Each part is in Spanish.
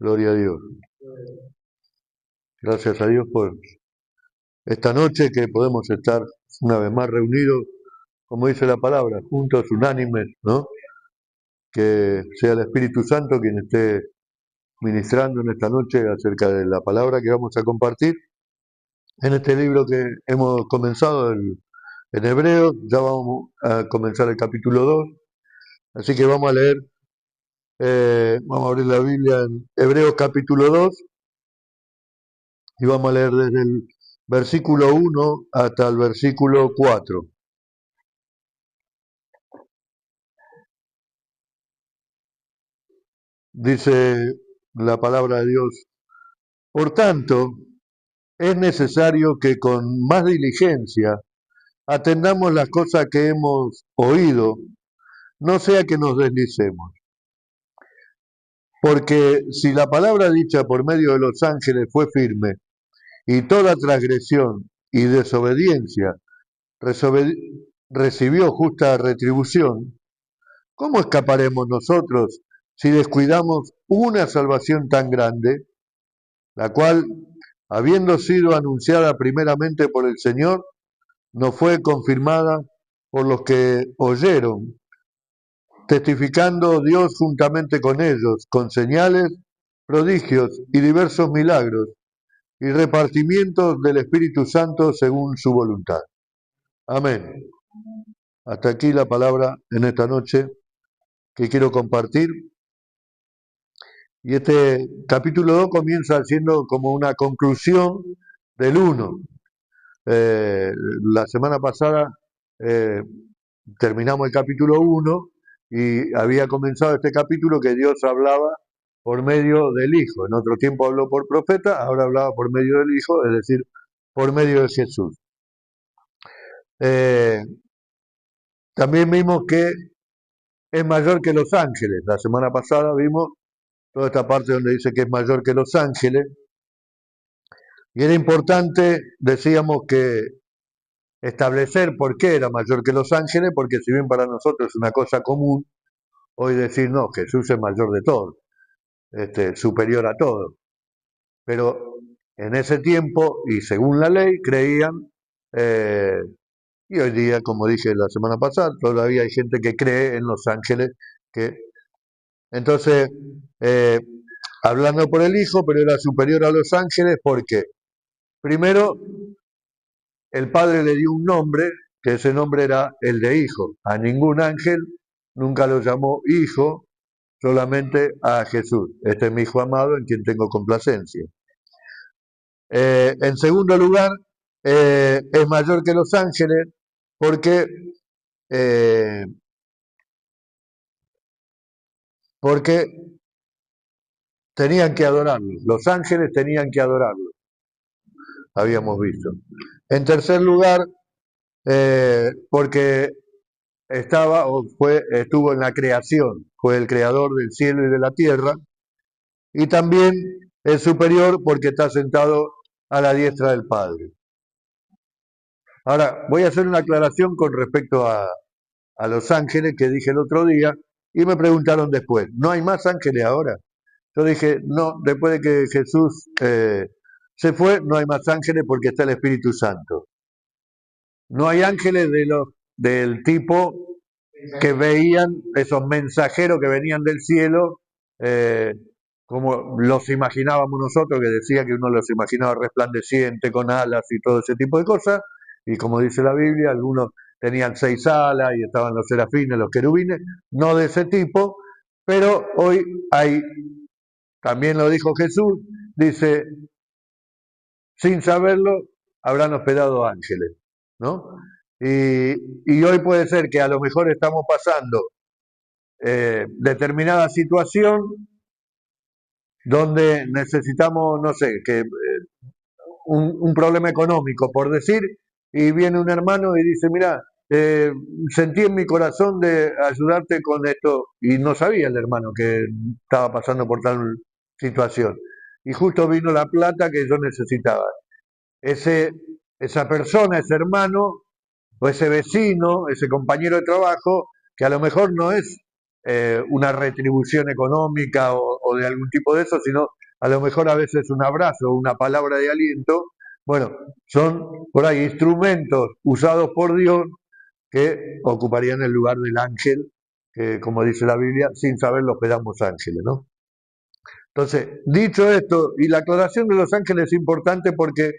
Gloria a Dios. Gracias a Dios por esta noche que podemos estar una vez más reunidos, como dice la palabra, juntos, unánimes, ¿no? Que sea el Espíritu Santo quien esté ministrando en esta noche acerca de la palabra que vamos a compartir en este libro que hemos comenzado en Hebreos. Ya vamos a comenzar el capítulo 2, así que vamos a leer, vamos a abrir la Biblia en Hebreos capítulo 2 y vamos a leer desde el versículo 1 hasta el versículo 4. Dice la palabra de Dios: por tanto, es necesario que con más diligencia atendamos las cosas que hemos oído, no sea que nos deslicemos. Porque si la palabra dicha por medio de los ángeles fue firme, y toda transgresión y desobediencia recibió justa retribución, ¿cómo escaparemos nosotros si descuidamos una salvación tan grande, la cual, habiendo sido anunciada primeramente por el Señor, nos fue confirmada por los que oyeron, testificando Dios juntamente con ellos, con señales, prodigios y diversos milagros, y repartimientos del Espíritu Santo según su voluntad? Amén. Hasta aquí la palabra en esta noche que quiero compartir. Y este capítulo 2 comienza siendo como una conclusión del 1. La semana pasada eh, terminamos el capítulo 1 y había comenzado este capítulo que Dios hablaba por medio del Hijo. En otro tiempo habló por profeta, ahora hablaba por medio del Hijo, es decir, por medio de Jesús. También vimos que es mayor que los ángeles. La semana pasada vimos toda esta parte donde dice que es mayor que los ángeles. Y era importante, decíamos, que establecer por qué era mayor que los ángeles, porque si bien para nosotros es una cosa común, hoy decir, no, Jesús es mayor de todo, superior a todo. Pero en ese tiempo, y según la ley, creían, y hoy día, como dije la semana pasada, todavía hay gente que cree en los ángeles, que entonces, hablando por el Hijo, pero era superior a los ángeles, porque primero el Padre le dio un nombre, que ese nombre era el de Hijo. A ningún ángel nunca lo llamó Hijo, solamente a Jesús. Este es mi Hijo amado en quien tengo complacencia. En segundo lugar, es mayor que los ángeles porque, eh, porque tenían que adorarlo. Los ángeles tenían que adorarlo, habíamos visto. En tercer lugar, porque estuvo en la creación, fue el creador del cielo y de la tierra, y también es superior porque está sentado a la diestra del Padre. Ahora, voy a hacer una aclaración con respecto a los ángeles que dije el otro día, y me preguntaron después, ¿no hay más ángeles ahora? Yo dije, no, después de que Jesús se fue, no hay más ángeles porque está el Espíritu Santo. No hay ángeles del tipo que veían esos mensajeros que venían del cielo, como los imaginábamos nosotros, que decía que uno los imaginaba resplandeciente, con alas y todo ese tipo de cosas, y como dice la Biblia, algunos tenían 6 alas y estaban los serafines, los querubines, no de ese tipo, pero hoy hay, también lo dijo Jesús, dice, sin saberlo, habrán hospedado ángeles, ¿no? Y hoy puede ser que a lo mejor estamos pasando determinada situación donde necesitamos, no sé, que un problema económico, por decir, y viene un hermano y dice, mira, sentí en mi corazón de ayudarte con esto, y no sabía el hermano que estaba pasando por tal situación. Y justo vino la plata que yo necesitaba. Esa persona, ese hermano, o ese vecino, ese compañero de trabajo, que a lo mejor no es una retribución económica o o de algún tipo de eso, sino a lo mejor a veces un abrazo, una palabra de aliento. Bueno, son por ahí instrumentos usados por Dios que ocuparían el lugar del ángel, que como dice la Biblia, sin saberlo quedamos ángeles, ¿no? Entonces, dicho esto, y la aclaración de los ángeles es importante porque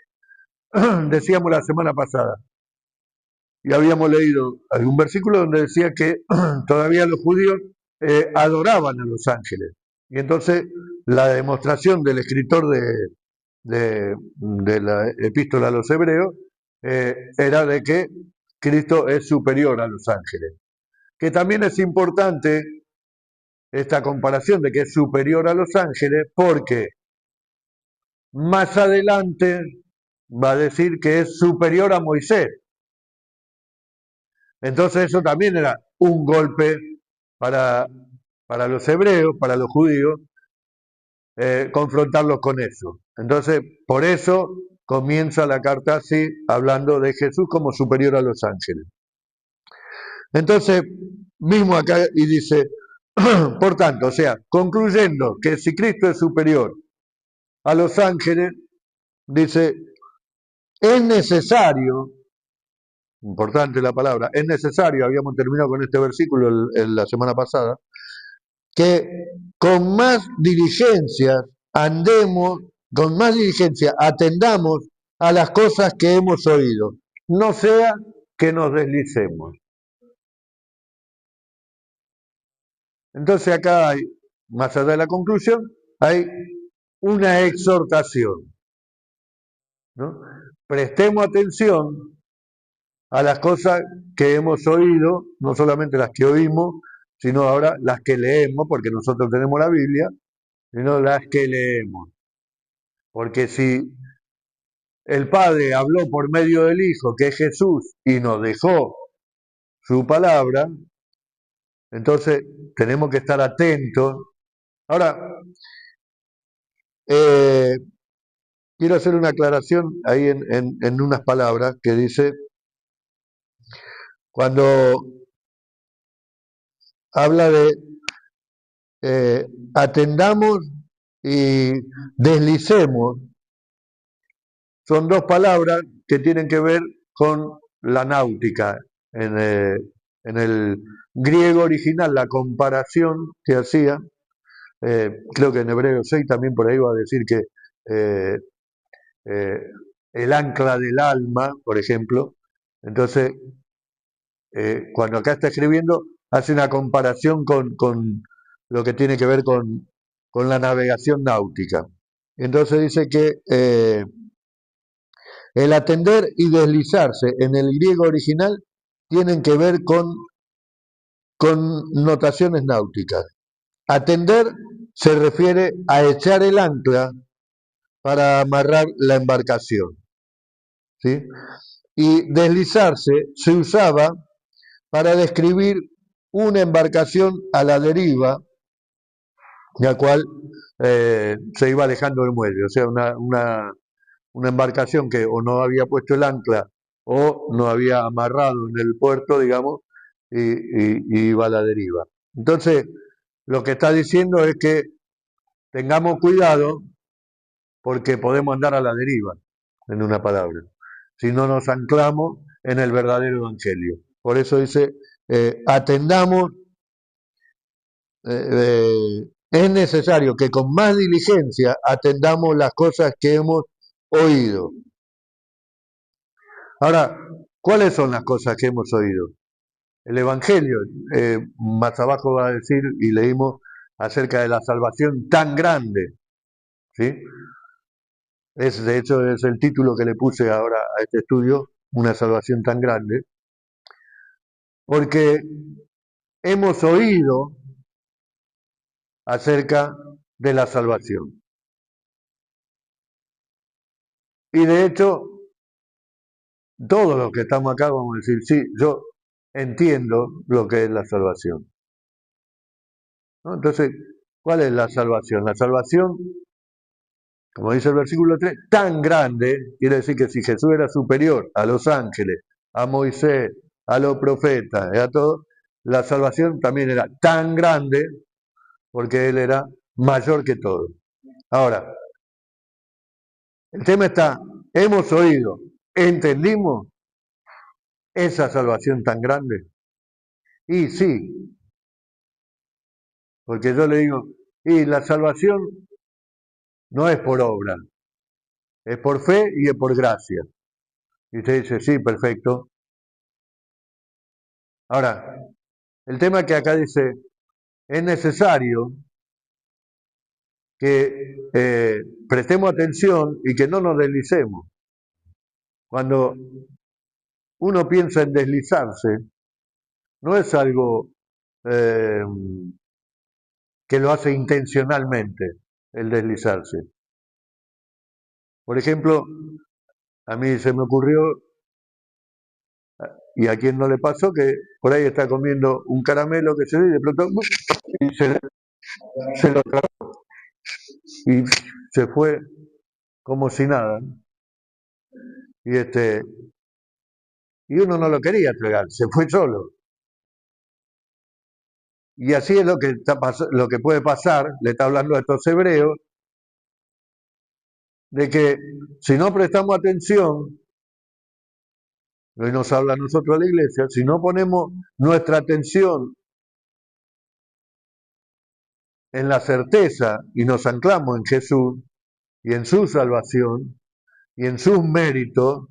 decíamos la semana pasada, y habíamos leído algún versículo donde decía que todavía los judíos adoraban a los ángeles. Y entonces la demostración del escritor de la epístola a los hebreos era de que Cristo es superior a los ángeles. Que también es importante esta comparación de que es superior a los ángeles porque más adelante va a decir que es superior a Moisés. Entonces eso también era un golpe para, para los hebreos, para los judíos, confrontarlos con eso. Entonces, por eso comienza la carta así, hablando de Jesús como superior a los ángeles. Entonces, mismo acá y dice, por tanto, o sea, concluyendo que si Cristo es superior a los ángeles, dice, es necesario, importante la palabra, es necesario, habíamos terminado con este versículo la semana pasada, que con más diligencia andemos, con más diligencia atendamos a las cosas que hemos oído, no sea que nos deslicemos. Entonces acá hay, más allá de la conclusión, hay una exhortación, ¿no? Prestemos atención a las cosas que hemos oído, no solamente las que oímos, sino ahora las que leemos, porque nosotros tenemos la Biblia, sino las que leemos. Porque si el Padre habló por medio del Hijo, que es Jesús, y nos dejó su palabra, entonces tenemos que estar atentos. Ahora, quiero hacer una aclaración ahí en unas palabras que dice, cuando habla de atendamos y deslicemos, son dos palabras que tienen que ver con la náutica. En el griego original, la comparación que hacía, creo que en Hebreo 6 también por ahí va a decir que eh, eh, el ancla del alma, por ejemplo. Entonces, cuando acá está escribiendo, hace una comparación con lo que tiene que ver con la navegación náutica. Entonces dice que el atender y deslizarse en el griego original tienen que ver con notaciones náuticas. Atender se refiere a echar el ancla para amarrar la embarcación, ¿sí? Y deslizarse se usaba para describir una embarcación a la deriva, la cual se iba alejando del muelle, o sea, una embarcación que o no había puesto el ancla o no había amarrado en el puerto, digamos, y iba a la deriva. Entonces, lo que está diciendo es que tengamos cuidado porque podemos andar a la deriva, en una palabra, si no nos anclamos en el verdadero evangelio. Por eso dice, atendamos, es necesario que con más diligencia atendamos las cosas que hemos oído. Ahora, ¿cuáles son las cosas que hemos oído? El Evangelio, más abajo va a decir, y leímos acerca de la salvación tan grande, ¿sí? De hecho, es el título que le puse ahora a este estudio, una salvación tan grande, porque hemos oído acerca de la salvación. Y de hecho, todos los que estamos acá vamos a decir, sí, yo entiendo lo que es la salvación, ¿no? Entonces, ¿cuál es la salvación? La salvación, como dice el versículo 3, tan grande, quiere decir que si Jesús era superior a los ángeles, a Moisés, a los profetas, a todos, la salvación también era tan grande porque Él era mayor que todo. Ahora, el tema está, hemos oído, entendimos esa salvación tan grande. Y sí, porque yo le digo, y la salvación no es por obra, es por fe y es por gracia. Y usted dice, sí, perfecto. Ahora, el tema que acá dice, es necesario que prestemos atención y que no nos deslicemos. Cuando uno piensa en deslizarse, no es algo eh, que lo hace intencionalmente, el deslizarse. Por ejemplo, a mí se me ocurrió, y a quien no le pasó, que por ahí está comiendo un caramelo que se dio y de pronto y se lo tragó y se fue como si nada. Y y uno no lo quería tragar, se fue solo. Y así es lo que lo que puede pasar, le está hablando a estos hebreos, de que si no prestamos atención, hoy nos habla a nosotros la iglesia, si no ponemos nuestra atención en la certeza y nos anclamos en Jesús y en su salvación y en sus méritos,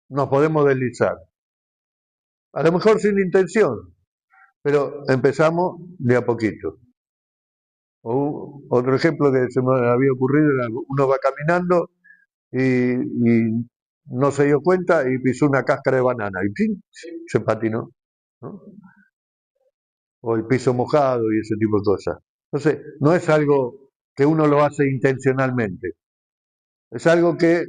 nos podemos deslizar. A lo mejor sin intención, pero empezamos de a poquito. Otro ejemplo que se me había ocurrido era uno va caminando y no se dio cuenta y pisó una cáscara de banana y ¡pim! Se patinó, ¿no? O el piso mojado y ese tipo de cosas. Entonces, no es algo que uno lo hace intencionalmente, es algo que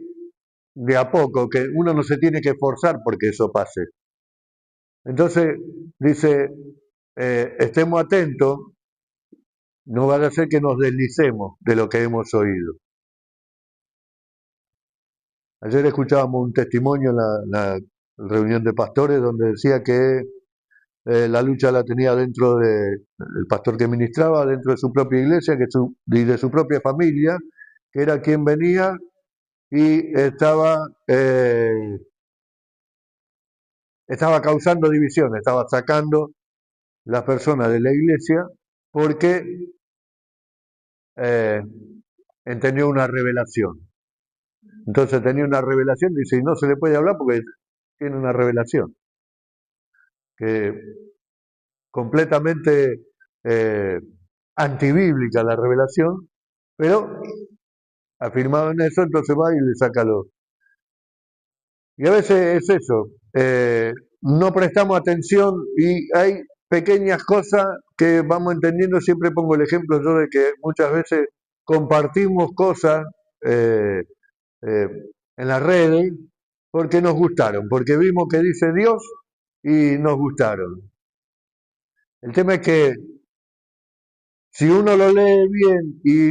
de a poco, que uno no se tiene que esforzar porque eso pase. Entonces, dice, estemos atentos, no vaya a ser que nos deslicemos de lo que hemos oído. Ayer escuchábamos un testimonio en la reunión de pastores donde decía que la lucha la tenía dentro el pastor que ministraba, dentro de su propia iglesia y de su propia familia, que era quien venía y estaba causando divisiones, estaba sacando las personas de la iglesia porque eh, entendió una revelación. Entonces tenía una revelación, dice, y no se le puede hablar porque tiene una revelación, que completamente eh, antibíblica la revelación, pero afirmado en eso, entonces va y le saca los. Y a veces es eso, no prestamos atención y hay pequeñas cosas que vamos entendiendo, siempre pongo el ejemplo yo de que muchas veces compartimos cosas eh, eh, en las redes porque nos gustaron, porque vimos que dice Dios y nos gustaron. El tema es que si uno lo lee bien y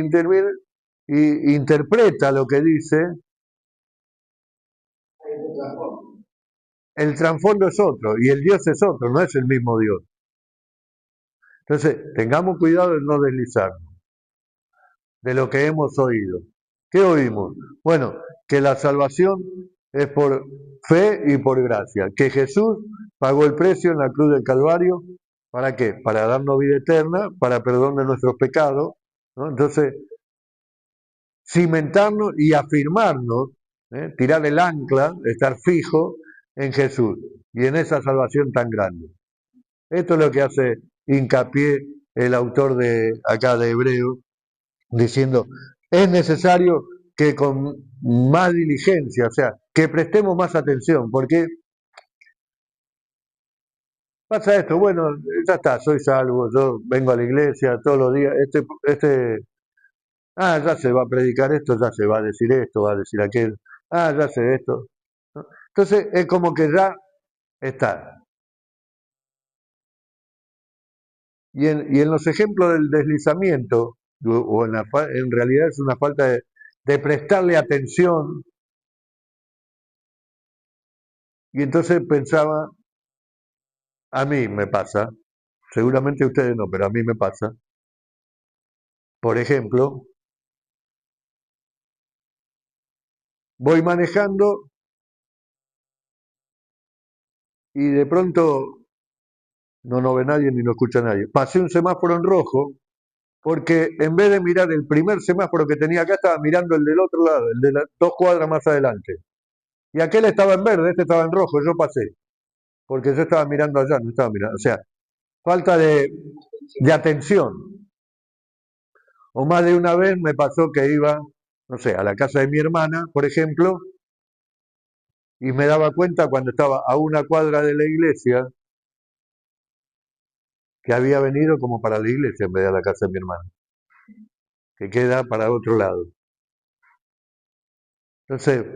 interpreta lo que dice, el trasfondo es otro y el Dios es otro, no es el mismo Dios. Entonces, tengamos cuidado de no deslizarnos de lo que hemos oído. ¿Qué oímos? Bueno, que la salvación es por fe y por gracia, que Jesús pagó el precio en la cruz del Calvario, ¿para qué? Para darnos vida eterna, para perdón de nuestros pecados, ¿no? Entonces, cimentarnos y afirmarnos, tirar el ancla, estar fijo en Jesús y en esa salvación tan grande. Esto es lo que hace hincapié el autor de acá de Hebreo, diciendo, es necesario que con más diligencia, o sea, que prestemos más atención, porque pasa esto, bueno, ya está, soy salvo, yo vengo a la iglesia todos los días, ya se va a predicar esto, ya se va a decir esto, va a decir aquello, ya sé esto, ¿no? Entonces es como que ya está. Y en los ejemplos del deslizamiento, o en realidad es una falta de prestarle atención, y entonces pensaba, a mí me pasa, seguramente a ustedes no, pero a mí me pasa, Por ejemplo, voy manejando y de pronto no ve nadie ni no escucha a nadie. Pasé un semáforo en rojo porque en vez de mirar el primer semáforo que tenía acá, estaba mirando el del otro lado, el de las 2 cuadras más adelante. Y aquel estaba en verde, este estaba en rojo, yo pasé, porque yo estaba mirando allá, no estaba mirando. O sea, falta de atención. O más de una vez me pasó que iba, no sé, a la casa de mi hermana, por ejemplo, y me daba cuenta cuando estaba a 1 cuadra de la iglesia que había venido como para la iglesia en vez de a la casa de mi hermana, que queda para otro lado. Entonces,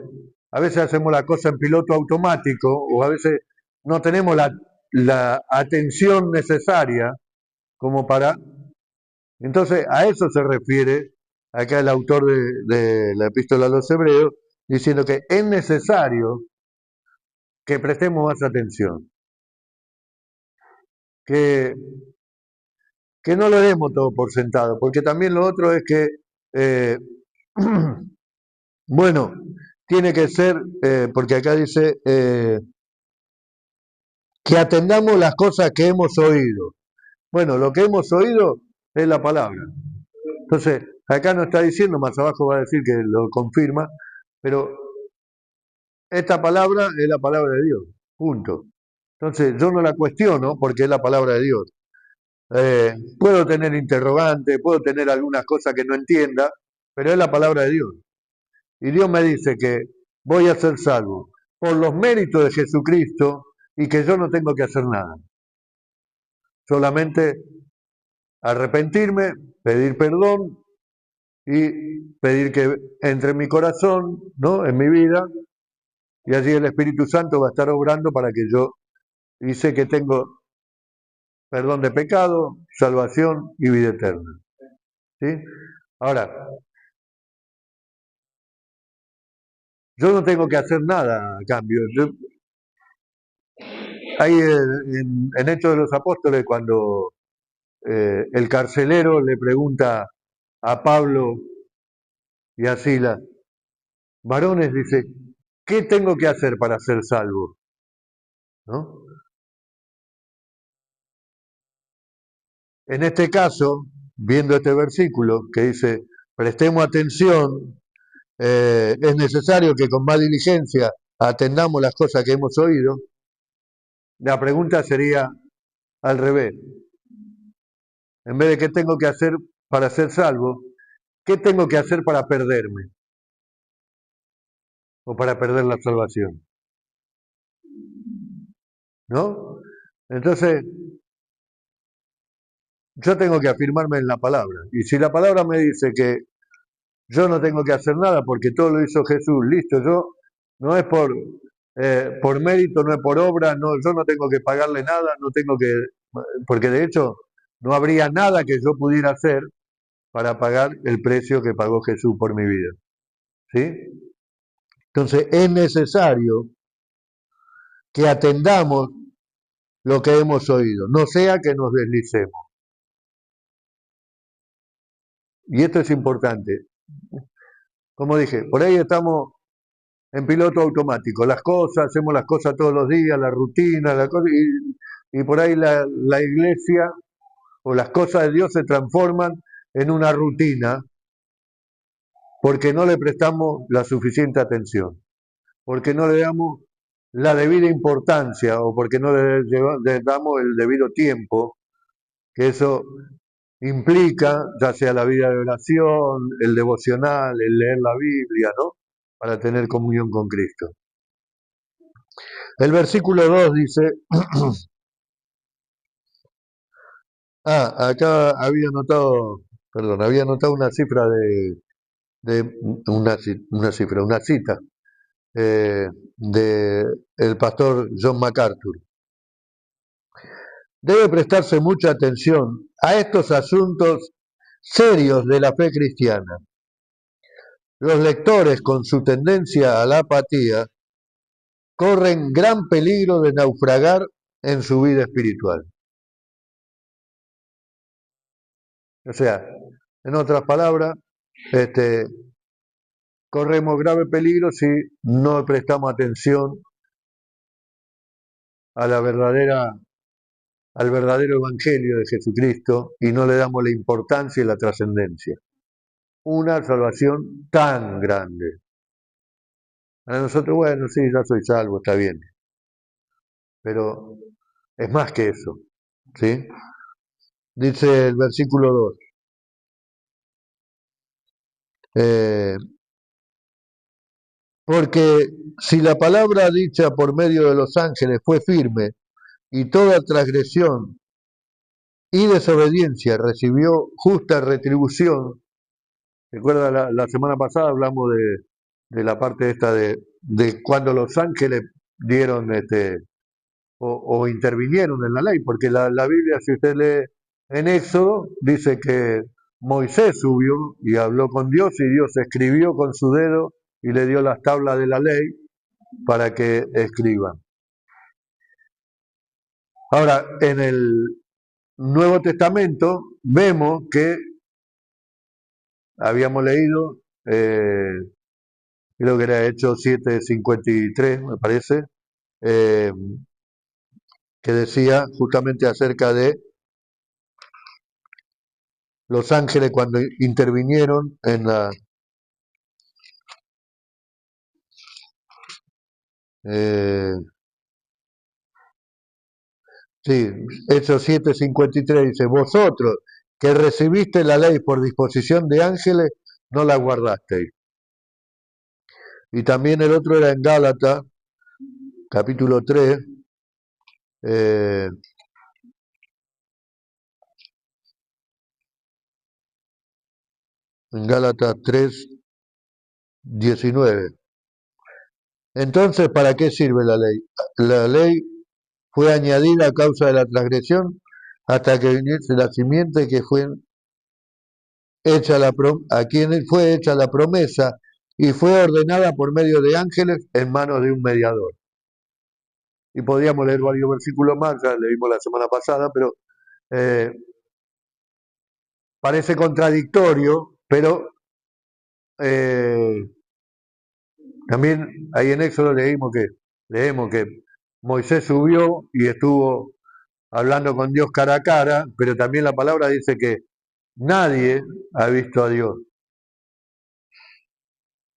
a veces hacemos la cosa en piloto automático o a veces no tenemos la atención necesaria como para... Entonces, a eso se refiere acá el autor de la epístola a los hebreos, diciendo que es necesario que prestemos más atención, que, que no lo demos todo por sentado, porque también lo otro es que, eh, bueno, tiene que ser, porque acá dice, que atendamos las cosas que hemos oído. Bueno, lo que hemos oído es la palabra. Entonces, acá no está diciendo, más abajo va a decir que lo confirma, pero esta palabra es la palabra de Dios, punto. Entonces, yo no la cuestiono porque es la palabra de Dios. Puedo tener interrogantes, puedo tener algunas cosas que no entienda, pero es la palabra de Dios. Y Dios me dice que voy a ser salvo por los méritos de Jesucristo y que yo no tengo que hacer nada. Solamente arrepentirme, pedir perdón y pedir que entre en mi corazón, ¿no? En mi vida, y allí el Espíritu Santo va a estar obrando para que yo y sé que tengo perdón de pecado, salvación y vida eterna. ¿Sí? Ahora, yo no tengo que hacer nada a cambio. Ahí en Hechos de los Apóstoles, cuando el carcelero le pregunta a Pablo y a Silas, varones, dice, ¿qué tengo que hacer para ser salvo? ¿No? En este caso, viendo este versículo que dice, prestemos atención, es necesario que con más diligencia atendamos las cosas que hemos oído, la pregunta sería al revés. En vez de qué tengo que hacer para ser salvo, ¿qué tengo que hacer para perderme? O para perder la salvación. ¿No? Entonces, yo tengo que afirmarme en la palabra. Y si la palabra me dice que yo no tengo que hacer nada porque todo lo hizo Jesús, listo, yo no es por mérito, no es por obra, no, yo no tengo que pagarle nada, no tengo que, porque de hecho no habría nada que yo pudiera hacer para pagar el precio que pagó Jesús por mi vida. ¿Sí? Entonces es necesario que atendamos lo que hemos oído, no sea que nos deslicemos. Y esto es importante. Como dije, por ahí estamos en piloto automático, las cosas, hacemos las cosas todos los días, la rutina, y por ahí la iglesia o las cosas de Dios se transforman en una rutina porque no le prestamos la suficiente atención, porque no le damos la debida importancia o porque no le damos el debido tiempo, que eso implica, ya sea la vida de oración, el devocional, el leer la Biblia, ¿no? Para tener comunión con Cristo. El versículo 2 dice, acá había notado, perdón, había notado una cifra una cita de el pastor John MacArthur. Debe prestarse mucha atención a estos asuntos serios de la fe cristiana. Los lectores, con su tendencia a la apatía, corren gran peligro de naufragar en su vida espiritual. O sea, En otras palabras, este, corremos grave peligro si no prestamos atención a la verdadera, al verdadero evangelio de Jesucristo y no le damos la importancia y la trascendencia. Una salvación tan grande. Para nosotros, bueno, sí, ya soy salvo, está bien. Pero es más que eso. ¿Sí? Dice el versículo 2. Eh, porque si la palabra dicha por medio de los ángeles fue firme y toda transgresión y desobediencia recibió justa retribución. Recuerda, la semana pasada hablamos de la parte esta de cuando los ángeles dieron o intervinieron en la ley, porque la Biblia, si usted lee en Éxodo, dice que Moisés subió y habló con Dios y Dios escribió con su dedo y le dio las tablas de la ley para que escriban. Ahora, en el Nuevo Testamento vemos que habíamos leído, creo que era Hechos 7:53, me parece, eh, que decía justamente acerca de los ángeles cuando intervinieron en la... Eh, sí, Hechos 7:53 dice, vosotros que recibiste la ley por disposición de ángeles, no la guardasteis. Y también el otro era en Gálatas, capítulo 3, eh, en Gálatas 3:19. Entonces, ¿para qué sirve la ley? La ley fue añadida a causa de la transgresión hasta que viniese la simiente que fue hecha a quien fue hecha la promesa y fue ordenada por medio de ángeles en manos de un mediador. Y podríamos leer varios versículos más, ya leímos la semana pasada, pero eh, parece contradictorio, pero eh, también ahí en Éxodo leemos que Moisés subió y estuvo hablando con Dios cara a cara, pero también la palabra dice que nadie ha visto a Dios.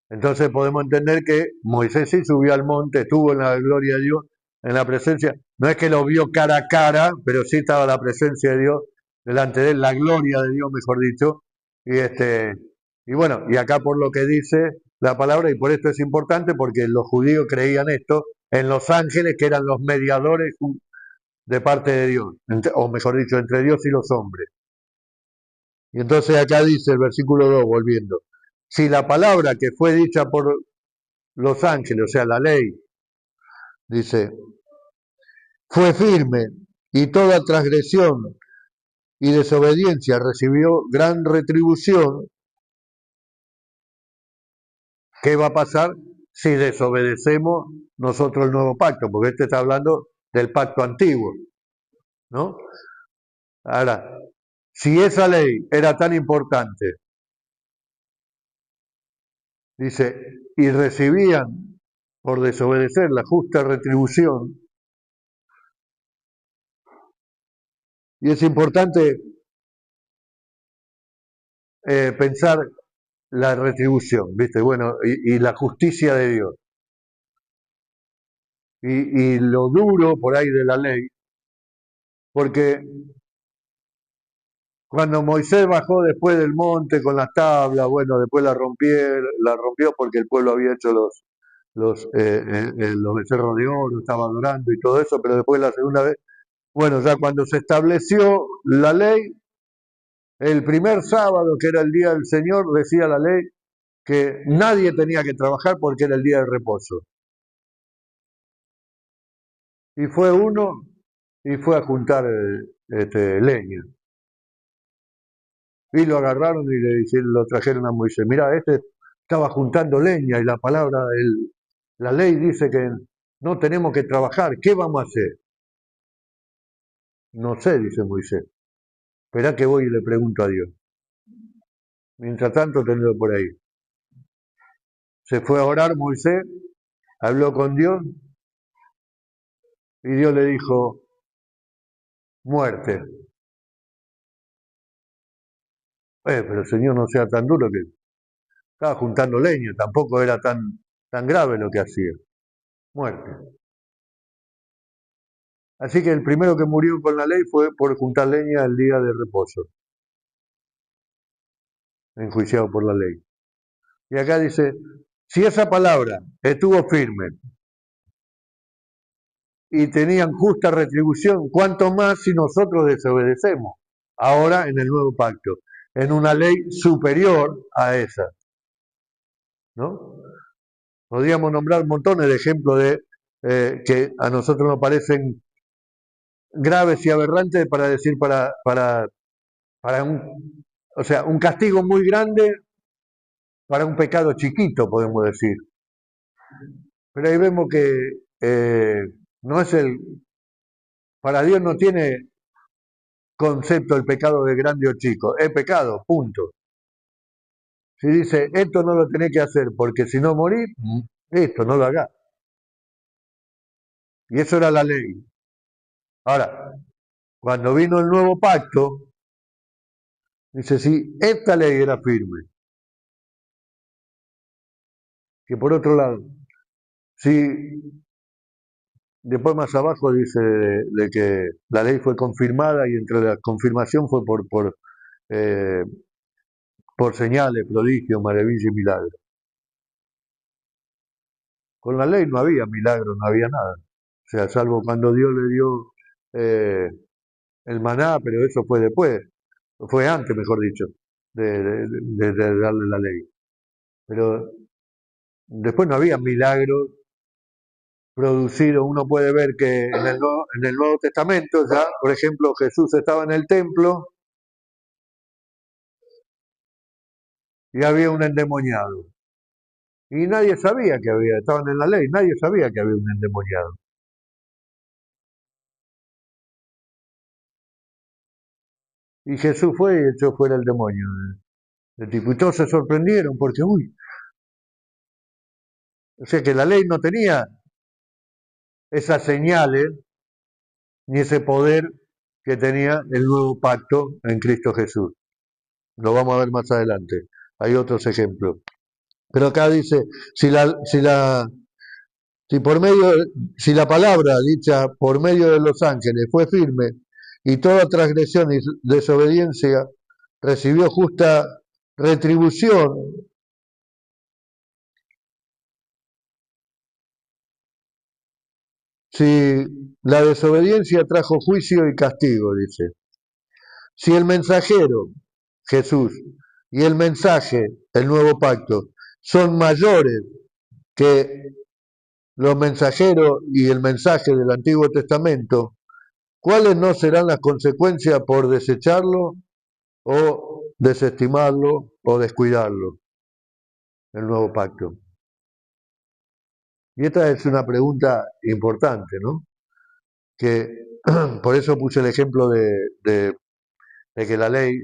Entonces podemos entender que Moisés sí subió al monte, estuvo en la gloria de Dios, en la presencia. No es que lo vio cara a cara, pero sí estaba la presencia de Dios delante de él, la gloria de Dios, mejor dicho. Y bueno, y acá por lo que dice la palabra, y por esto es importante, porque los judíos creían esto, en los ángeles que eran los mediadores de parte de Dios, o mejor dicho, entre Dios y los hombres. Y entonces acá dice el versículo 2, volviendo, si la palabra que fue dicha por los ángeles, o sea, la ley, dice, fue firme y toda transgresión y desobediencia recibió gran retribución, ¿qué va a pasar si desobedecemos nosotros el nuevo pacto? Porque este está hablando del pacto antiguo, ¿no? Ahora, si esa ley era tan importante, dice, y recibían por desobedecer la justa retribución, y es importante pensar la retribución, ¿viste? Bueno, y la justicia de Dios. Y lo duro por ahí de la ley, porque cuando Moisés bajó después del monte con las tablas, bueno, después la rompió porque el pueblo había hecho los becerros de oro, estaba adorando y todo eso, pero después la segunda vez, bueno, ya cuando se estableció la ley, el primer sábado, que era el día del Señor, decía la ley que nadie tenía que trabajar porque era el día de reposo. Y fue uno y fue a juntar leña. Y lo agarraron y lo trajeron a Moisés. Mira, este estaba juntando leña y la palabra, la ley dice que no tenemos que trabajar. ¿Qué vamos a hacer? No sé, dice Moisés. Esperá que voy y le pregunto a Dios. Mientras tanto, tenlo por ahí. Se fue a orar Moisés, habló con Dios y Dios le dijo, muerte. Pero Señor, no sea tan duro, que estaba juntando leña, tampoco era tan grave lo que hacía. Muerte. Así que el primero que murió con la ley fue por juntar leña el día de reposo, enjuiciado por la ley. Y acá dice, si esa palabra estuvo firme y tenían justa retribución, ¿cuánto más si nosotros desobedecemos? Ahora en el nuevo pacto, en una ley superior a esa, ¿no? Podríamos nombrar montones de ejemplos de que a nosotros nos parecen graves y aberrantes para decir para o sea, un castigo muy grande para un pecado chiquito, podemos decir. Pero ahí vemos que no es para Dios no tiene concepto el pecado de grande o chico, es pecado, punto. Si dice, esto no lo tenés que hacer porque si no morís, esto no lo hagas. Y eso era la ley. Ahora, cuando vino el nuevo pacto, dice, si esta ley era firme, que por otro lado, si después más abajo dice de que la ley fue confirmada y entre la confirmación fue eh, por señales, prodigios, maravillas y milagros. Con la ley no había milagros, no había nada. O sea, salvo cuando Dios le dio eh, el maná, pero eso fue después, fue antes, mejor dicho, de darle la ley. Pero después no había milagros producidos. Uno puede ver que en el Nuevo Testamento ya, por ejemplo, Jesús estaba en el templo y había un endemoniado. Y nadie sabía que había, estaban en la ley, nadie sabía que había un endemoniado. Y Jesús fue y echó fuera el demonio. El tipo, y todos se sorprendieron porque, uy, o sea que la ley no tenía esas señales ni ese poder que tenía el nuevo pacto en Cristo Jesús. Lo vamos a ver más adelante. Hay otros ejemplos. Pero acá dice, si la, si la, si por medio, si la palabra dicha por medio de los ángeles fue firme y toda transgresión y desobediencia recibió justa retribución, si la desobediencia trajo juicio y castigo, dice. Si el mensajero, Jesús, y el mensaje, el nuevo pacto, son mayores que los mensajeros y el mensaje del Antiguo Testamento, ¿cuáles no serán las consecuencias por desecharlo o desestimarlo o descuidarlo, el nuevo pacto? Y esta es una pregunta importante, ¿no? Que por eso puse el ejemplo de que la ley,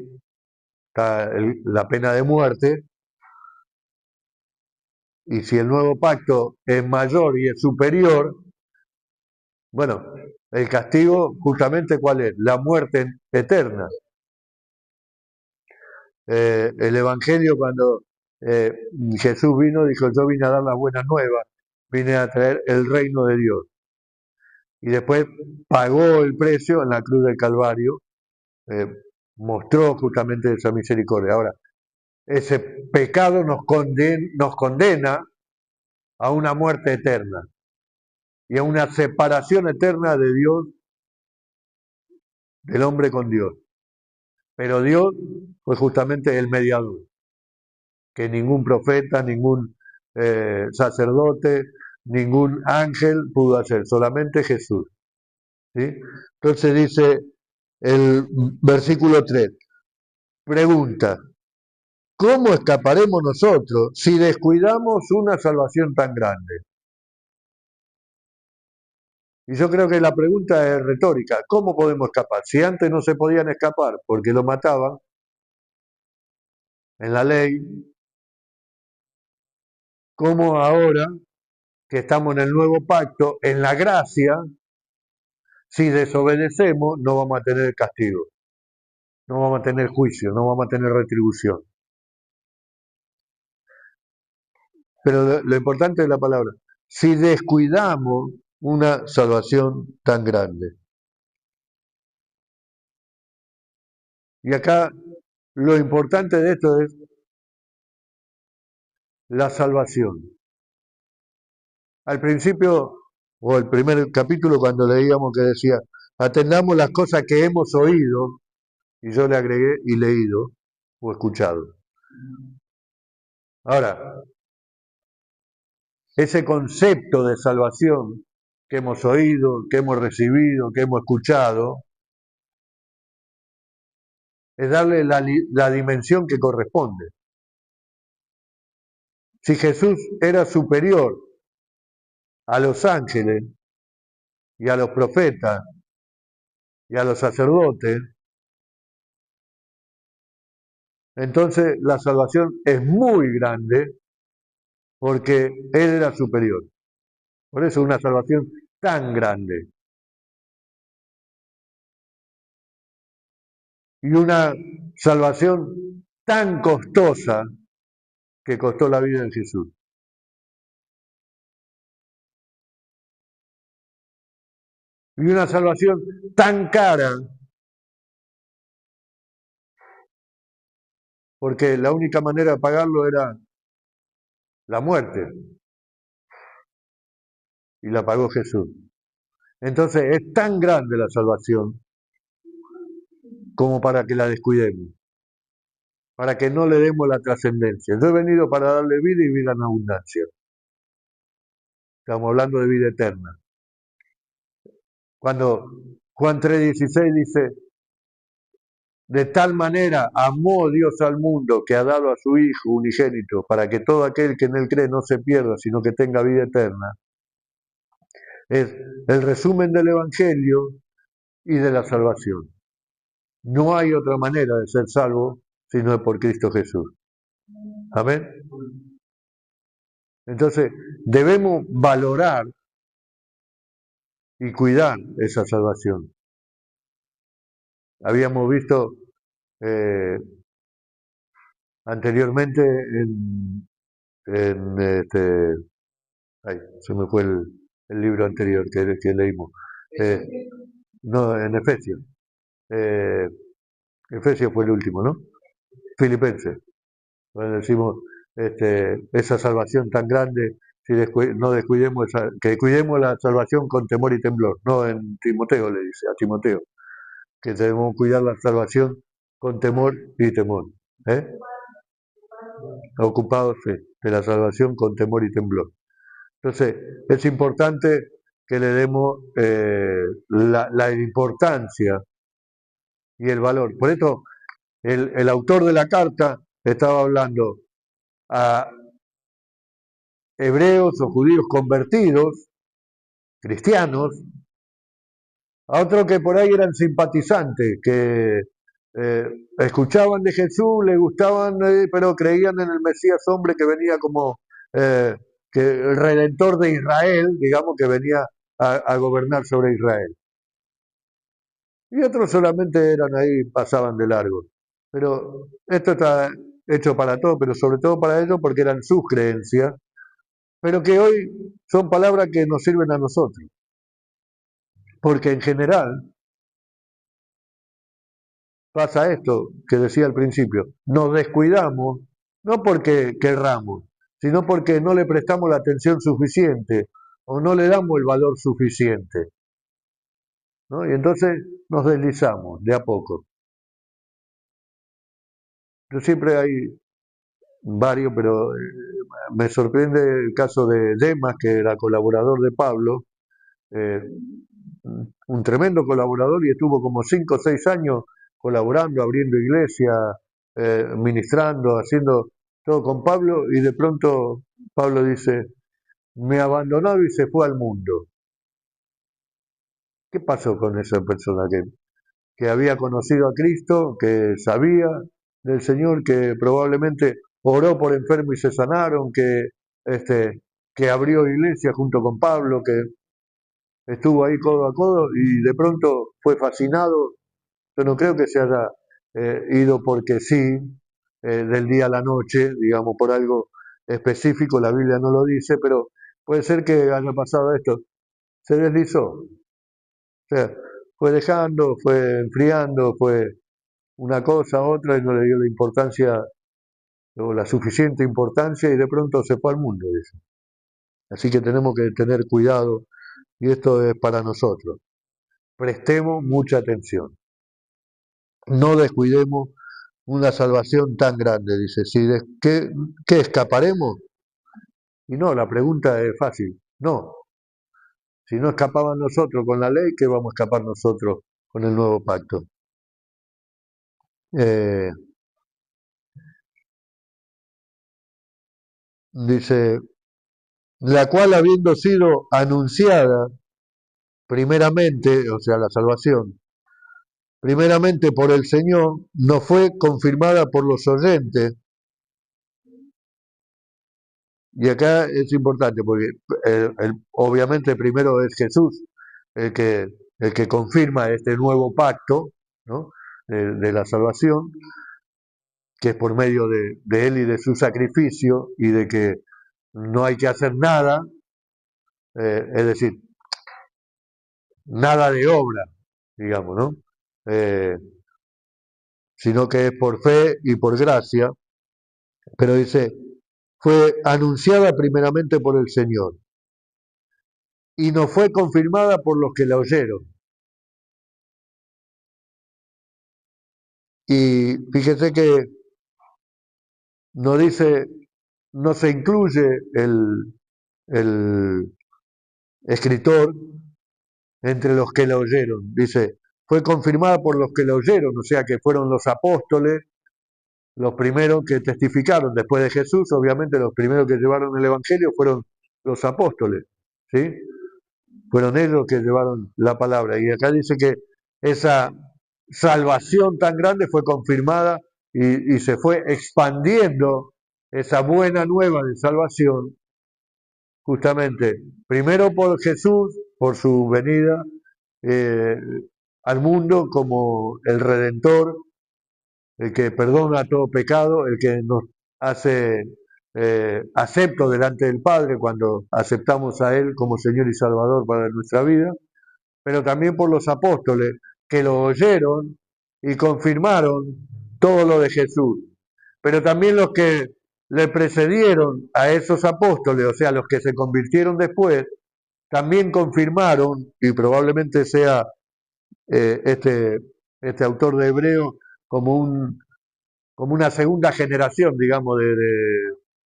la pena de muerte, y si el nuevo pacto es mayor y es superior, bueno, el castigo justamente ¿cuál es? La muerte eterna. El Evangelio cuando eh, Jesús vino, dijo, yo vine a dar las buenas nuevas, vine a traer el reino de Dios. Y después pagó el precio en la cruz del Calvario, eh, mostró justamente esa misericordia. Ahora, ese pecado nos condena a una muerte eterna y a una separación eterna de Dios, del hombre con Dios. Pero Dios fue justamente el mediador, que ningún profeta, ningún sacerdote, ningún ángel pudo hacer, solamente Jesús. ¿Sí? Entonces dice el versículo 3, pregunta, ¿cómo escaparemos nosotros si descuidamos una salvación tan grande? Y yo creo que la pregunta es retórica. ¿Cómo podemos escapar? Si antes no se podían escapar porque lo mataban, en la ley, como ahora que estamos en el nuevo pacto, en la gracia, si desobedecemos no vamos a tener castigo, no vamos a tener juicio, no vamos a tener retribución. Pero lo importante es la palabra. Si descuidamos una salvación tan grande. Y acá lo importante de esto es la salvación. Al principio, o el primer capítulo, cuando leíamos que decía, atendamos las cosas que hemos oído, y yo le agregué y leído o escuchado. Ahora, ese concepto de salvación que hemos oído, que hemos recibido, que hemos escuchado, es darle la dimensión que corresponde. Si Jesús era superior a los ángeles y a los profetas y a los sacerdotes, entonces la salvación es muy grande porque Él era superior. Por eso es una salvación tan grande. Y una salvación tan costosa que costó la vida de Jesús. Y una salvación tan cara porque la única manera de pagarlo era la muerte. Y la pagó Jesús. Entonces es tan grande la salvación como para que la descuidemos, para que no le demos la trascendencia. Yo he venido para darle vida y vida en abundancia. Estamos hablando de vida eterna. Cuando Juan 3:16 dice, de tal manera amó Dios al mundo que ha dado a su Hijo unigénito para que todo aquel que en él cree no se pierda, sino que tenga vida eterna. Es el resumen del Evangelio y de la salvación. No hay otra manera de ser salvo si no es por Cristo Jesús. Amén. Entonces, debemos valorar y cuidar esa salvación. Habíamos visto anteriormente en ay, se me fue el libro anterior que leímos. No, en Efesios. Efesios fue el último, ¿no? Filipenses. Bueno, decimos esa salvación tan grande, si no descuidemos que cuidemos la salvación con temor y temblor. No, en Timoteo le dice a Timoteo que debemos cuidar la salvación con temor y temor. ¿eh? Ocupados de la salvación con temor y temblor. Entonces, es importante que le demos la importancia y el valor. Por esto, el autor de la carta estaba hablando a hebreos o judíos convertidos, cristianos, a otros que por ahí eran simpatizantes, que escuchaban de Jesús, les gustaban, pero creían en el Mesías hombre que venía como que el redentor de Israel, digamos, que venía a gobernar sobre Israel. Y otros solamente eran ahí, pasaban de largo. Pero esto está hecho para todos, pero sobre todo para ellos porque eran sus creencias, pero que hoy son palabras que nos sirven a nosotros. Porque en general pasa esto que decía al principio, nos descuidamos, no porque querramos, sino porque no le prestamos la atención suficiente o no le damos el valor suficiente, ¿no? Y entonces nos deslizamos de a poco. Yo siempre hay varios, pero me sorprende el caso de Demas, que era colaborador de Pablo, eh, un tremendo colaborador y estuvo como 5 o 6 años colaborando, abriendo iglesia, ministrando, haciendo todo con Pablo y de pronto Pablo dice, me abandonó y se fue al mundo. ¿Qué pasó con esa persona que había conocido a Cristo, que sabía del Señor que probablemente oró por enfermos y se sanaron, que abrió iglesia junto con Pablo, que estuvo ahí codo a codo y de pronto fue fascinado. Yo no creo que se haya ido porque sí, del día a la noche, digamos, por algo específico, la Biblia no lo dice, pero puede ser que haya pasado esto. Se deslizó, o sea, fue dejando, fue enfriando, fue una cosa, otra, y no le dio la importancia o la suficiente importancia y de pronto se fue al mundo, dice. Así que tenemos que tener cuidado y esto es para nosotros. Prestemos mucha atención. No descuidemos una salvación tan grande, dice. ¿Qué escaparemos? Y no, la pregunta es fácil. No. Si no escapaban nosotros con la ley, ¿qué vamos a escapar nosotros con el nuevo pacto? Eh, dice, la cual habiendo sido anunciada primeramente, o sea, la salvación, primeramente por el Señor, no fue confirmada por los oyentes. Y acá es importante porque obviamente primero es Jesús el que, el que confirma este nuevo pacto, ¿no? De la salvación, que es por medio de él y de su sacrificio y de que no hay que hacer nada, es decir, nada de obra, digamos, ¿no? Eh, sino que es por fe y por gracia, pero dice, fue anunciada primeramente por el Señor y no fue confirmada por los que la oyeron. Y fíjese que no dice, no se incluye el escritor entre los que la oyeron. Dice, fue confirmada por los que la oyeron, o sea que fueron los apóstoles los primeros que testificaron después de Jesús. Obviamente los primeros que llevaron el Evangelio fueron los apóstoles, ¿sí? Fueron ellos que llevaron la palabra. Y acá dice que esa salvación tan grande fue confirmada y se fue expandiendo esa buena nueva de salvación, justamente, primero por Jesús, por su venida eh, al mundo como el Redentor, el que perdona todo pecado, el que nos hace acepto delante del Padre cuando aceptamos a Él como Señor y Salvador para nuestra vida, pero también por los apóstoles que lo oyeron y confirmaron todo lo de Jesús, pero también los que le precedieron a esos apóstoles, o sea, los que se convirtieron después, también confirmaron, y probablemente sea eh, este, este autor de Hebreo como, como una segunda generación, digamos,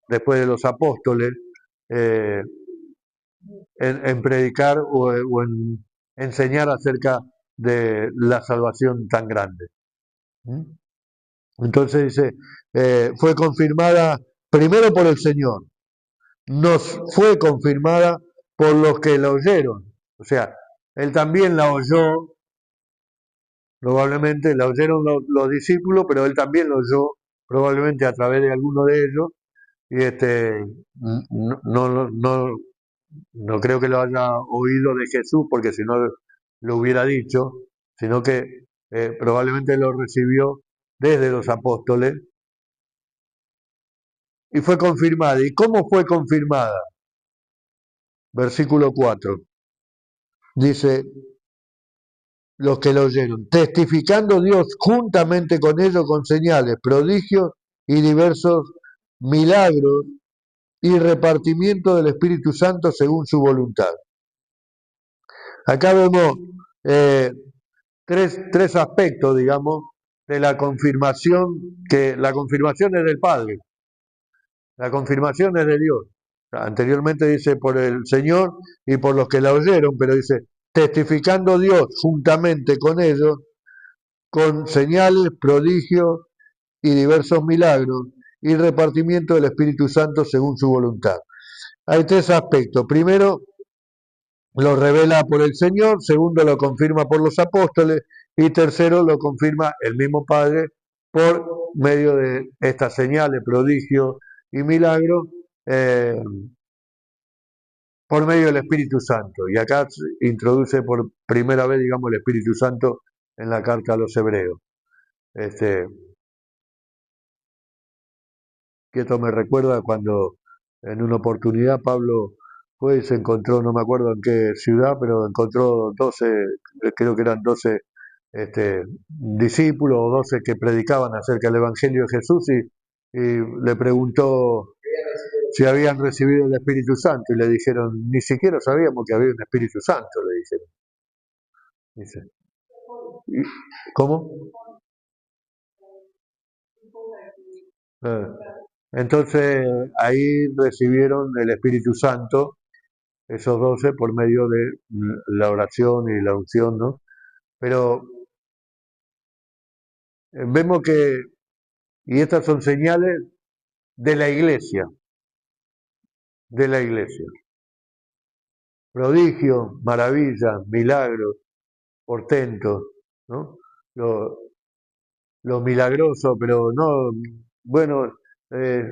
después de los apóstoles, eh, en predicar o en enseñar acerca de la salvación tan grande. ¿Mm? Entonces dice, fue confirmada primero por el Señor, nos fue confirmada por los que la oyeron. O sea, él también la oyó, probablemente la oyeron los discípulos, pero él también la oyó, probablemente a través de alguno de ellos, y no creo que lo haya oído de Jesús, porque si no lo hubiera dicho, sino que probablemente lo recibió desde los apóstoles y fue confirmada. ¿Y cómo fue confirmada? Versículo 4. Dice, los que lo oyeron, testificando Dios juntamente con ellos con señales, prodigios y diversos milagros y repartimiento del Espíritu Santo según su voluntad. Acá vemos eh, tres aspectos, digamos, de la confirmación, que la confirmación es del Padre, la confirmación es de Dios. Anteriormente dice por el Señor y por los que la oyeron, pero dice, testificando Dios juntamente con ellos, con señales, prodigios y diversos milagros, y repartimiento del Espíritu Santo según su voluntad. Hay tres aspectos. Primero, lo revela por el Señor, segundo, lo confirma por los apóstoles, y tercero, lo confirma el mismo Padre por medio de estas señales, prodigios y milagros, eh, por medio del Espíritu Santo. Y acá se introduce por primera vez, digamos, el Espíritu Santo en la carta a los hebreos. Este, que esto me recuerda cuando en una oportunidad Pablo fue y se encontró, no me acuerdo en qué ciudad, pero encontró 12, creo que eran 12 discípulos o 12 que predicaban acerca del Evangelio de Jesús y le preguntó si habían recibido el Espíritu Santo y le dijeron, ni siquiera sabíamos que había un Espíritu Santo, le dijeron. Dice, ¿cómo? Eh, Entonces ahí recibieron el Espíritu Santo, esos 12 por medio de la oración y la unción, ¿no? Pero vemos que, y estas son señales de la iglesia, de la iglesia. Prodigios, maravillas, milagros, portentos, ¿no? Lo, lo milagroso, pero no, bueno, eh,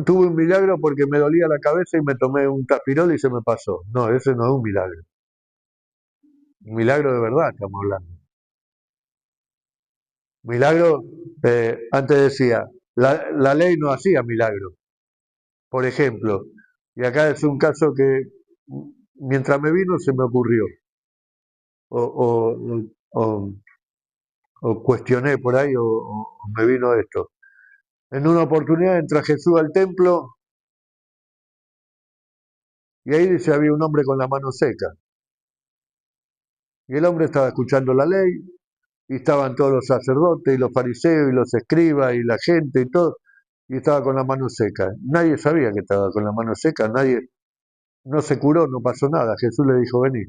tuve un milagro porque me dolía la cabeza y me tomé un tapirol y se me pasó. No, ese no es un milagro. Un milagro de verdad estamos hablando. Milagro, antes decía, la ley no hacía milagros. Por ejemplo, y acá es un caso que mientras me vino se me ocurrió, o, o, o, o cuestioné por ahí, o me vino esto. En una oportunidad entra Jesús al templo y ahí dice había un hombre con la mano seca. Y el hombre estaba escuchando la ley, y estaban todos los sacerdotes y los fariseos y los escribas y la gente y todo, y estaba con la mano seca. Nadie sabía que estaba con la mano seca, nadie, no se curó, no pasó nada. Jesús le dijo, vení.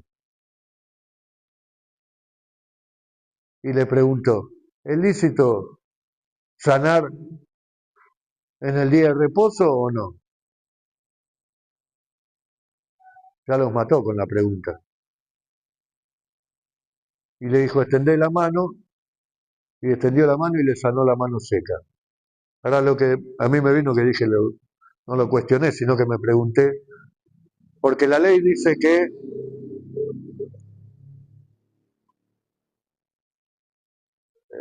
Y le preguntó, ¿es lícito sanar en el día de reposo o no? Ya los mató con la pregunta. Y le dijo, extendé la mano, y extendió la mano y le sanó la mano seca. Ahora lo que a mí me vino que dije, no lo cuestioné, sino que me pregunté, porque la ley dice que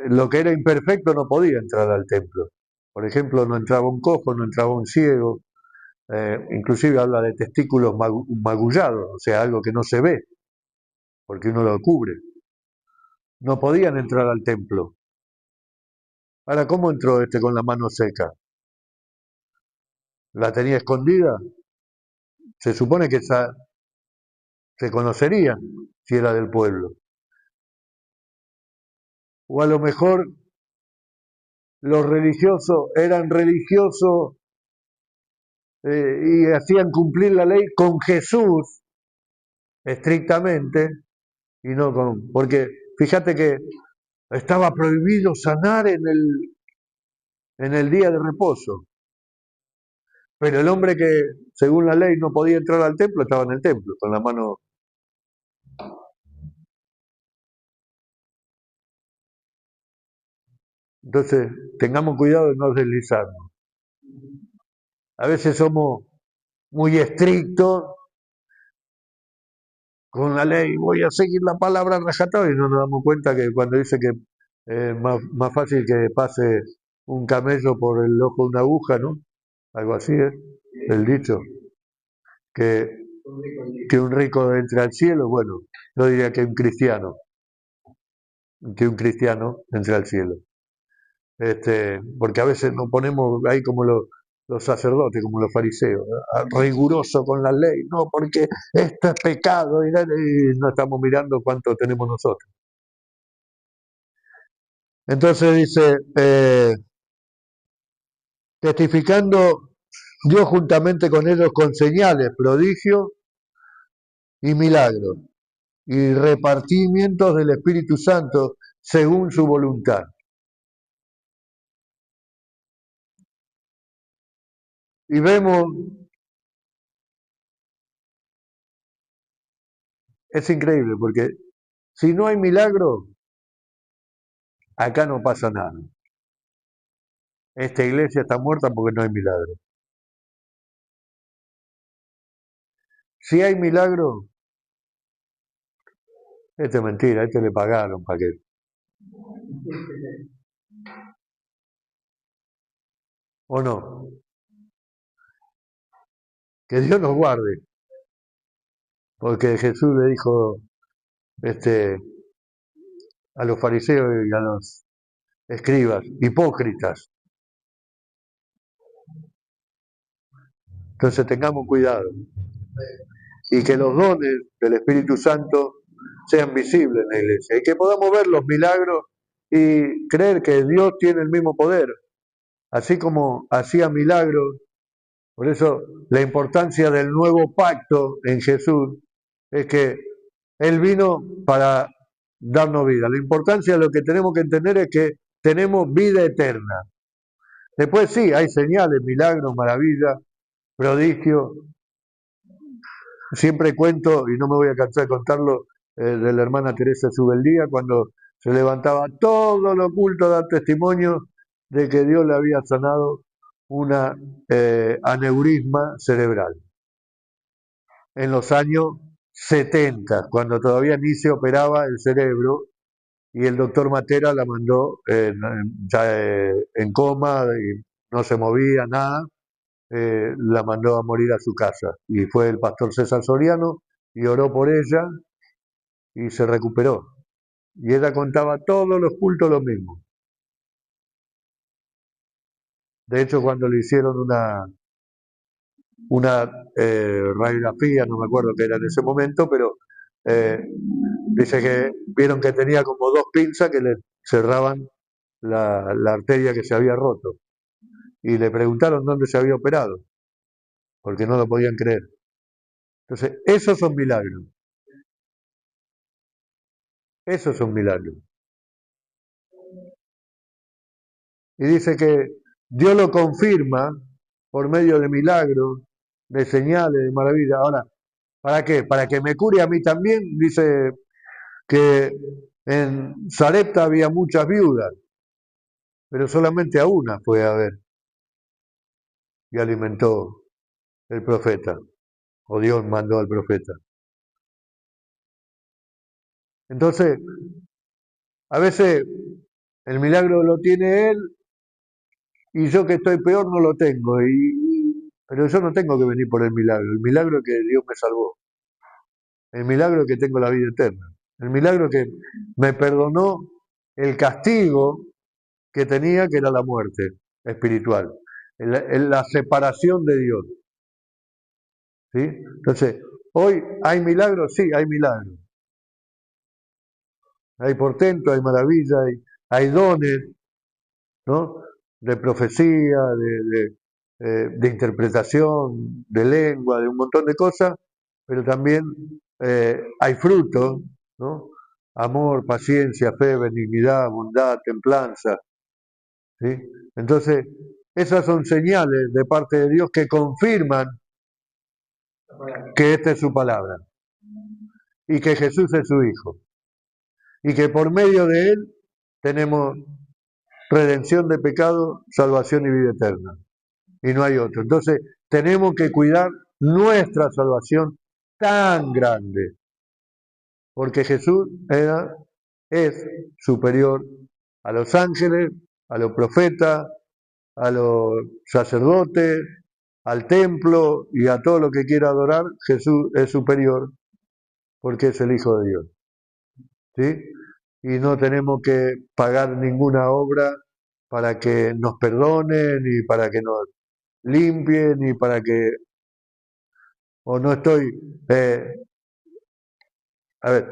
lo que era imperfecto no podía entrar al templo. Por ejemplo, no entraba un cojo, no entraba un ciego, inclusive habla de testículos magullados, o sea, algo que no se ve, porque uno lo cubre. No podían entrar al templo. Ahora, ¿cómo entró este con la mano seca? ¿La tenía escondida? Se supone que se conocería si era del pueblo. O a lo mejor los religiosos eran religiosos y hacían cumplir la ley con Jesús estrictamente y no con... Porque fíjate que estaba prohibido sanar en el día de reposo, pero el hombre que según la ley no podía entrar al templo estaba en el templo con la mano. Entonces, tengamos cuidado de no deslizarnos. A veces somos muy estrictos con la ley, voy a seguir la palabra rajatabla y no nos damos cuenta que cuando dice que es más fácil que pase un camello por el ojo de una aguja, ¿no? Algo así es, el dicho, que, que un rico entre al cielo, bueno, yo diría que un cristiano entre al cielo. Porque a veces nos ponemos ahí como los sacerdotes, como los fariseos, ¿no? Riguroso con la ley, no, porque esto es pecado y no estamos mirando cuánto tenemos nosotros. Entonces dice, testificando Dios juntamente con ellos con señales, prodigios y milagros, y repartimientos del Espíritu Santo según su voluntad. Y vemos, es increíble, porque si no hay milagro, acá no pasa nada. Esta iglesia está muerta porque no hay milagro. Si hay milagro, esto es mentira, esto le pagaron para que... ¿O no? Que Dios nos guarde. Porque Jesús le dijo a los fariseos y a los escribas, hipócritas. Entonces tengamos cuidado. Y que los dones del Espíritu Santo sean visibles en la iglesia. Y que podamos ver los milagros y creer que Dios tiene el mismo poder. Así como hacía milagros. Por eso la importancia del nuevo pacto en Jesús es que Él vino para darnos vida. La importancia de lo que tenemos que entender es que tenemos vida eterna. Después sí, hay señales, milagros, maravillas, prodigios. Siempre cuento, y no me voy a cansar de contarlo, de la hermana Teresa Subeldía, cuando se levantaba todo lo oculto a dar testimonio de que Dios le había sanado una aneurisma cerebral. En los años 70, cuando todavía ni se operaba el cerebro, y el doctor Matera la mandó ya en coma, y no se movía nada, la mandó a morir a su casa. Y fue el pastor César Soriano y oró por ella y se recuperó. Y ella contaba todos los cultos lo mismo. De hecho, cuando le hicieron una radiografía, no me acuerdo qué era en ese momento, pero dice que vieron que tenía como dos pinzas que le cerraban la arteria que se había roto. Y le preguntaron dónde se había operado, porque no lo podían creer. Entonces, esos son milagros. Esos son milagros. Y dice que Dios lo confirma por medio de milagros, de señales, de maravillas. Ahora, ¿para qué? Para que me cure a mí también. Dice que en Sarepta había muchas viudas, pero solamente a una fue a ver y alimentó el profeta, o Dios mandó al profeta. Entonces, a veces el milagro lo tiene él y yo que estoy peor no lo tengo. Pero yo no tengo que venir por el milagro es que Dios me salvó, el milagro es que tengo la vida eterna, el milagro es que me perdonó el castigo que tenía, que era la muerte espiritual, la separación de Dios. ¿Sí? Entonces, hoy hay milagros, sí, hay milagros. Hay portento, hay maravilla, hay dones, ¿no? De profecía, de interpretación, de lengua, de un montón de cosas, pero también hay frutos, ¿no? Amor, paciencia, fe, benignidad, bondad, templanza, ¿sí? Entonces, esas son señales de parte de Dios que confirman que esta es su palabra y que Jesús es su Hijo y que por medio de Él tenemos redención de pecado, salvación y vida eterna. Y no hay otro. Entonces, tenemos que cuidar nuestra salvación tan grande, porque Jesús es superior a los ángeles, a los profetas, a los sacerdotes, al templo y a todo lo que quiera adorar. Jesús es superior porque es el Hijo de Dios. ¿Sí? Y no tenemos que pagar ninguna obra para que nos perdone, ni para que nos limpie, ni para que... O no estoy... a ver,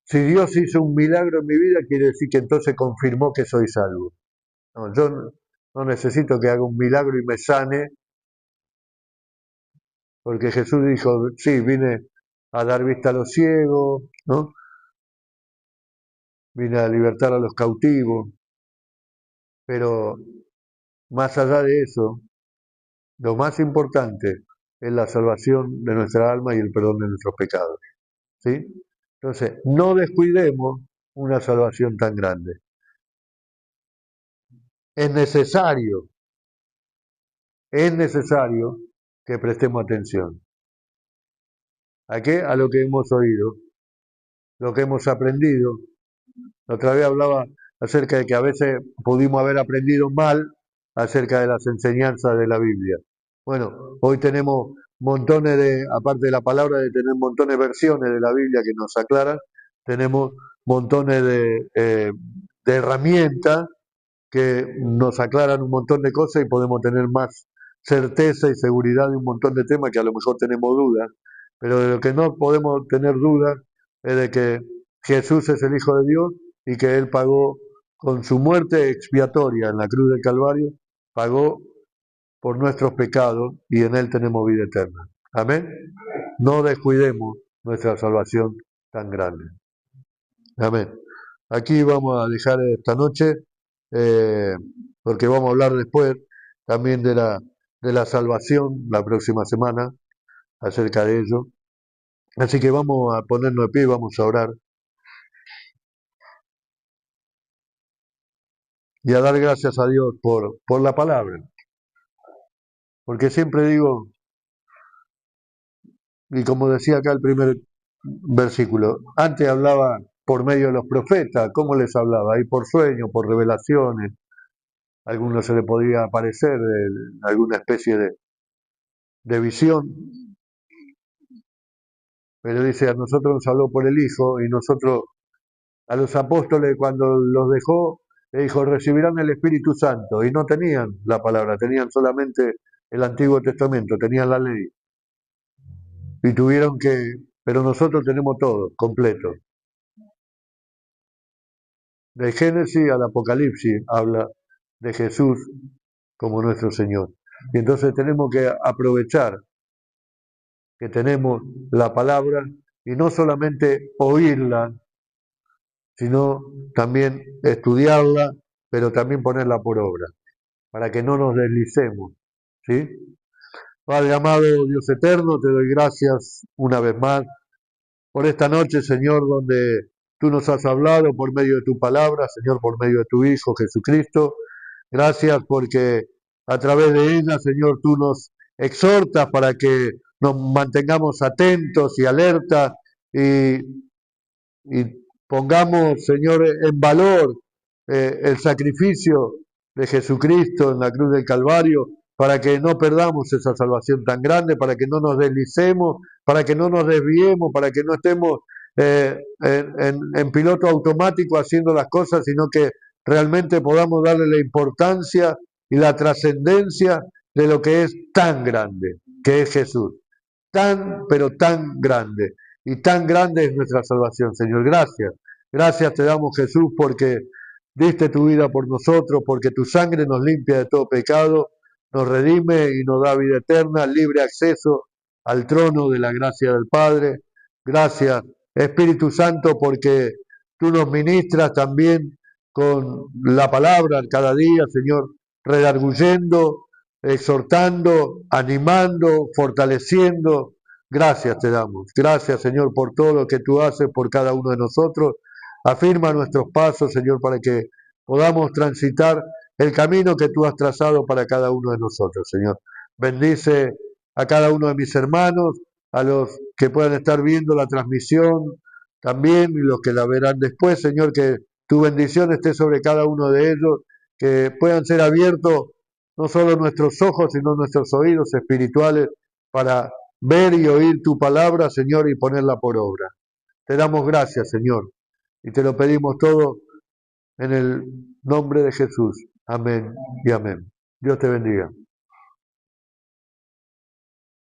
si Dios hizo un milagro en mi vida, quiere decir que entonces confirmó que soy salvo. No, yo no necesito que haga un milagro y me sane, porque Jesús dijo, sí, vine a dar vista a los ciegos, ¿no? Vine a libertar a los cautivos, pero más allá de eso, lo más importante es la salvación de nuestra alma y el perdón de nuestros pecados, ¿sí? Entonces, no descuidemos una salvación tan grande. Es necesario que prestemos atención. ¿A qué? A lo que hemos oído, lo que hemos aprendido. La otra vez hablaba acerca de que a veces pudimos haber aprendido mal acerca de las enseñanzas de la Biblia. Bueno, hoy tenemos montones de, aparte de la palabra, de tener montones de versiones de la Biblia que nos aclaran, tenemos montones de herramientas que nos aclaran un montón de cosas y podemos tener más certeza y seguridad de un montón de temas que a lo mejor tenemos dudas, pero de lo que no podemos tener dudas es de que Jesús es el Hijo de Dios y que Él pagó con su muerte expiatoria en la cruz del Calvario, pagó por nuestros pecados y en Él tenemos vida eterna. Amén. No descuidemos nuestra salvación tan grande. Amén. Aquí vamos a dejar esta noche, porque vamos a hablar después también de la salvación la próxima semana, acerca de ello. Así que vamos a ponernos de pie y vamos a orar y a dar gracias a Dios por la palabra. Porque siempre digo, y como decía acá el primer versículo, antes hablaba por medio de los profetas, ¿cómo les hablaba? Ahí por sueños, por revelaciones, a algunos se le podía aparecer alguna especie de visión, pero dice, a nosotros nos habló por el Hijo y nosotros, a los apóstoles cuando los dejó, le dijo, recibirán el Espíritu Santo, y no tenían la palabra, tenían solamente el Antiguo Testamento, tenían la ley, y tuvieron que, pero nosotros tenemos todo, completo. De Génesis al Apocalipsis habla de Jesús como nuestro Señor. Y entonces tenemos que aprovechar que tenemos la palabra y no solamente oírla, sino también estudiarla, pero también ponerla por obra, para que no nos deslicemos, ¿sí? Padre amado, Dios eterno, te doy gracias una vez más por esta noche, Señor, donde tú nos has hablado por medio de tu palabra, Señor, por medio de tu Hijo Jesucristo. Gracias porque a través de ella, Señor, tú nos exhortas para que nos mantengamos atentos y alertas y y pongamos, Señor, en valor el sacrificio de Jesucristo en la cruz del Calvario, para que no perdamos esa salvación tan grande, para que no nos deslicemos, para que no nos desviemos, para que no estemos en piloto automático haciendo las cosas, sino que realmente podamos darle la importancia y la trascendencia de lo que es tan grande, que es Jesús. Tan, pero tan grande. Y tan grande es nuestra salvación, Señor. Gracias. Gracias te damos, Jesús, porque diste tu vida por nosotros, porque tu sangre nos limpia de todo pecado, nos redime y nos da vida eterna, libre acceso al trono de la gracia del Padre. Gracias, Espíritu Santo, porque tú nos ministras también con la palabra cada día, Señor, redarguyendo, exhortando, animando, fortaleciendo. Gracias te damos. Gracias, Señor, por todo lo que tú haces por cada uno de nosotros. Afirma nuestros pasos, Señor, para que podamos transitar el camino que tú has trazado para cada uno de nosotros, Señor. Bendice a cada uno de mis hermanos, a los que puedan estar viendo la transmisión también y los que la verán después, Señor, que tu bendición esté sobre cada uno de ellos, que puedan ser abiertos no solo nuestros ojos, sino nuestros oídos espirituales para ver y oír tu palabra, Señor, y ponerla por obra. Te damos gracias, Señor, y te lo pedimos todo en el nombre de Jesús. Amén y amén. Dios te bendiga.